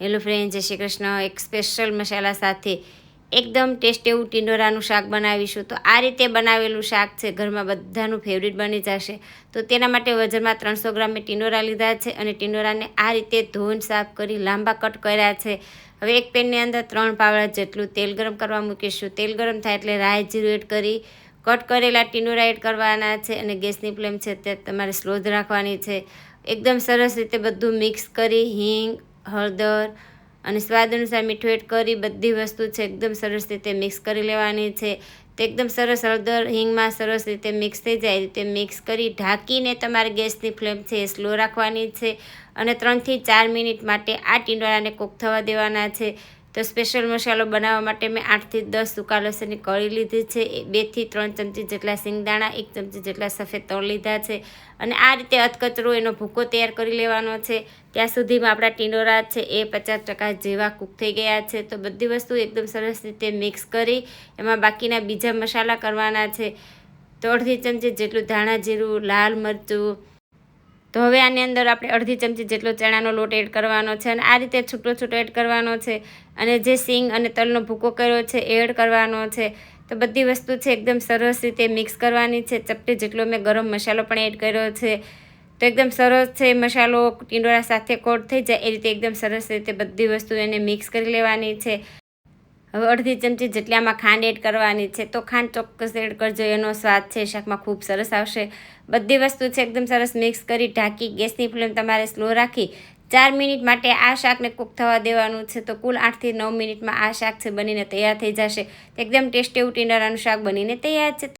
Hello friend, જય શ્રી કૃષ્ણ। એક special મસાલા સાથે એકદમ ટેસ્ટ એવું ટીંડોરાનું શાક બનાવીશું। તો આ રીતે બનાવેલું શાક છે ઘરમાં બધાનું ફેવરિટ બની જશે। તો તેના માટે વજનમાં 300 ગ્રામ મેં ટીંડોરા લીધા છે અને ટીંડોરાને આ રીતે ધોઈને સાફ કરી લાંબા કટ કર્યા છે। હવે એક પેનની અંદર 3 પાવડા જેટલું તેલ ગરમ કરવા મૂકીશું। તેલ ગરમ થાય એટલે રાઈ જીરું એડ કરી કટ કરેલા ટીંડોરા એડ કરવાના છે અને ગેસની ફ્લેમ છે તે તમારે સ્લો જ રાખવાની છે। એકદમ સરસ રીતે બધું મિક્સ કરી હિંગ, હળદર અને સ્વાદ અનુસાર મીઠું એડ કરી બધી વસ્તુ છે એકદમ સરસ રીતે મિક્સ કરી લેવાની છે। તો એકદમ સરસ હળદર હિંગમાં સરસ રીતે મિક્સ થઈ જાય રીતે મિક્સ કરી ઢાંકીને તમારે ગેસની ફ્લેમ છે એ સ્લો રાખવાની છે અને 3 થી 4 મિનિટ માટે આ ટીંડોરાને કૂક થવા દેવાના છે। તો સ્પેશિયલ મસાલો બનાવવા માટે મેં 8 થી 10 સૂકા લસણની કળી લીધી છે, 2 થી 3 ચમચી જેટલા સિંગદાણા, 1 ચમચી જેટલા સફેદ તલ લીધા છે અને આ રીતે અધકચરો એનો ભૂકો તૈયાર કરી લેવાનો છે। ત્યાં સુધીમાં આપણા ટીંડોરા છે એ 50% જેવા કૂક થઈ ગયા છે। તો બધી વસ્તુ એકદમ સરસ રીતે મિક્સ કરી એમાં બાકીના બીજા મસાલા કરવાના છે। તો અડધી ચમચી જેટલું ધાણા જીરું, લાલ મરચું, તો હવે આની અંદર આપણે અડધી ચમચી જેટલો ચણાનો લોટ એડ કરવાનો છે અને આ રીતે છૂટો છૂટો એડ કરવાનો છે અને જે સિંગ અને તલનો ભૂકો કર્યો છે એ એડ કરવાનો છે। તો બધી વસ્તુ છે એકદમ સરસ રીતે મિક્સ કરવાની છે। ચપટી જેટલો મેં ગરમ મસાલો પણ એડ કર્યો છે। તો એકદમ સરસ છે મસાલો ટીંડોરા સાથે કોટ થઈ જાય એ રીતે એકદમ સરસ રીતે બધી વસ્તુ એને મિક્સ કરી લેવાની છે। હવે અડધી ચમચી જેટલી આમાં ખાંડ એડ કરવાની છે। તો ખાંડ ચોક્કસ એડ કરજો, એનો સ્વાદ છે શાકમાં ખૂબ સરસ આવશે। બધી વસ્તુ છે એકદમ સરસ મિક્સ કરી ઢાંકી ગેસની ફ્લેમ તમારે સ્લો રાખી 4 મિનિટ માટે આ શાકને કૂક થવા દેવાનું છે। તો કુલ 8 થી 9 મિનિટમાં આ શાક છે બનીને તૈયાર થઈ જશે। એકદમ ટેસ્ટી એવું ટીંડોરાનું શાક બનીને તૈયાર છે।